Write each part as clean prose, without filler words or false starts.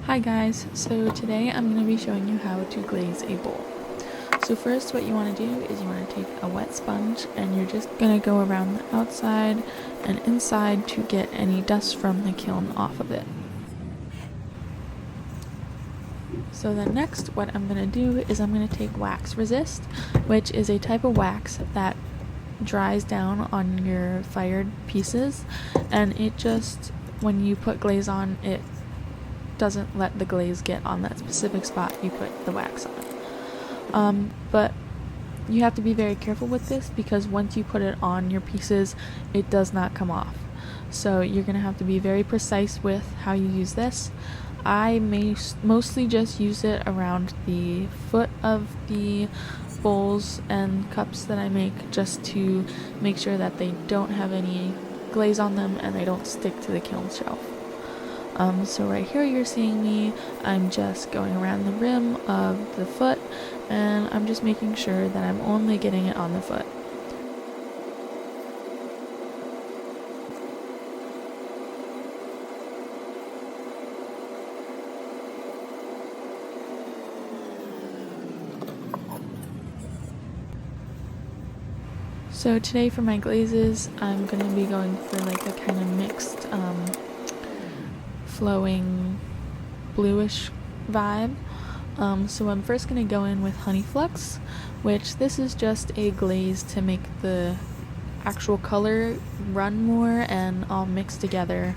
Hi guys, so today I'm going to be showing you how to glaze a bowl. So first what you want to do is you want to take a wet sponge and you're just going to go around the outside and inside to get any dust from the kiln off of it. So then next what I'm going to do is I'm going to take wax resist, which is a type of wax that dries down on your fired pieces, and it just, when you put glaze on, it doesn't let the glaze get on that specific spot you put the wax on. But you have to be very careful with this because once you put it on your pieces, it does not come off. So you're going to have to be very precise with how you use this. I mostly just use it around the foot of the bowls and cups that I make, just to make sure that they don't have any glaze on them and they don't stick to the kiln shelf. So right here you're seeing me, I'm just going around the rim of the foot and I'm just making sure that I'm only getting it on the foot. So today for my glazes, I'm going to be going for like a kind of mixed flowing bluish vibe. So I'm first going to go in with Honey Flux, which this is just a glaze to make the actual color run more and all mixed together.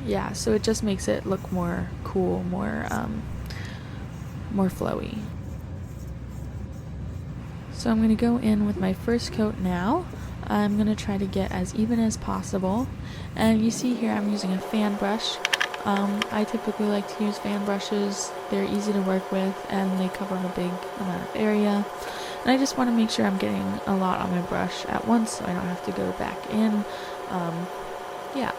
Yeah, so it just makes it look more cool, more flowy. So I'm going to go in with my first coat now. I'm going to try to get as even as possible, and you see here I'm using a fan brush. I typically like to use fan brushes. They're easy to work with and they cover a big amount of area, and I just want to make sure I'm getting a lot on my brush at once so I don't have to go back in. Yeah,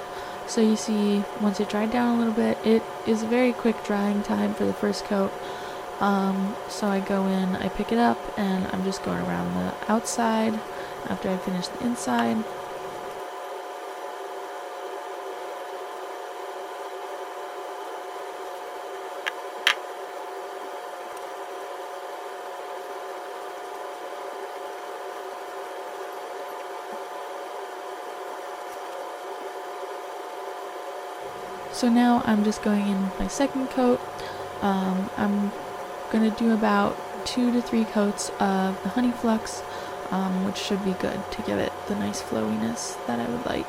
so you see once it dried down a little bit, it is a very quick drying time for the first coat. So I go in, I pick it up, and I'm just going around the outside after I finish the inside. So now I'm just going in with my second coat. I'm going to do about 2 to 3 coats of the Honey Flux, which should be good to give it the nice flowiness that I would like.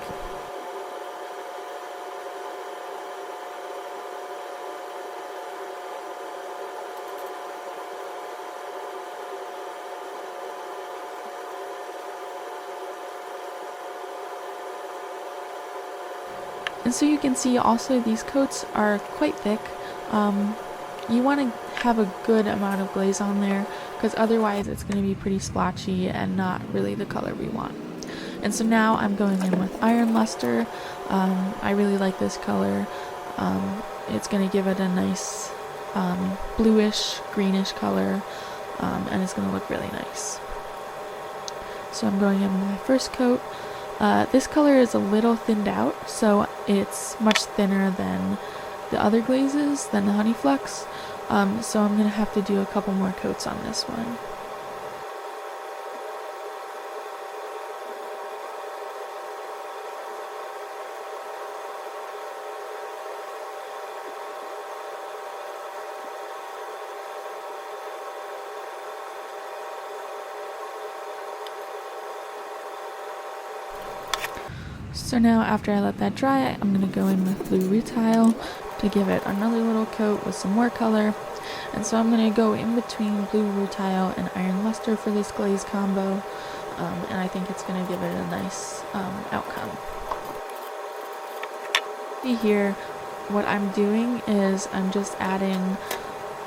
And so you can see also these coats are quite thick. You want to have a good amount of glaze on there because otherwise it's going to be pretty splotchy and not really the color we want. And so now I'm going in with Iron Luster. I really like this color. It's going to give it a nice bluish, greenish color, and it's going to look really nice. So I'm going in with my first coat. This color is a little thinned out, so it's much thinner than the other glazes, than the Honey Flux. So I'm going to have to do a couple more coats on this one. So now after I let that dry, I'm going to go in with blue rutile to give it another little coat with some more color. And so I'm going to go in between blue rutile and Iron Luster for this glaze combo, and I think it's going to give it a nice outcome. See here, what I'm doing is I'm just adding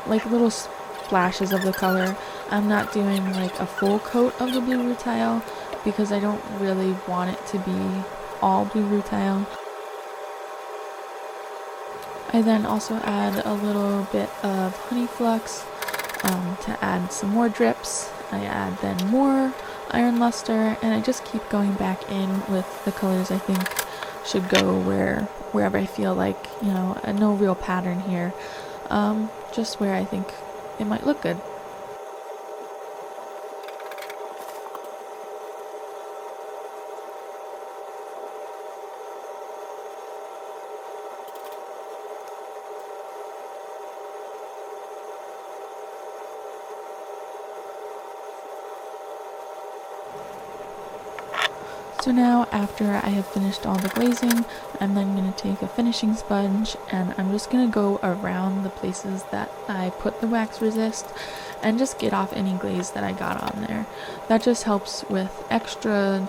like little splashes of the color. I'm not doing like a full coat of the blue rutile because I don't really want it to be all blue rutile. I then also add a little bit of Honey Flux to add some more drips. I add then more Iron Luster, and I just keep going back in with the colors I think should go where wherever I feel like, no real pattern here, just where I think it might look good. So now, after I have finished all the glazing, I'm then going to take a finishing sponge and I'm just going to go around the places that I put the wax resist and just get off any glaze that I got on there. That just helps with extra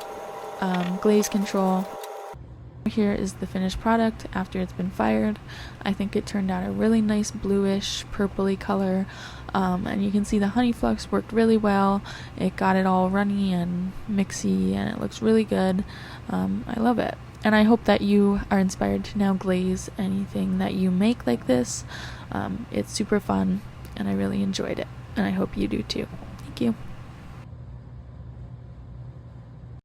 glaze control. Here is the finished product after it's been fired. I think it turned out a really nice bluish purpley color, and you can see the honey flux worked really well. It got it all runny and mixy and it looks really good. I love it, and I hope that you are inspired to now glaze anything that you make like this. It's super fun and I really enjoyed it, and I hope you do too. Thank you.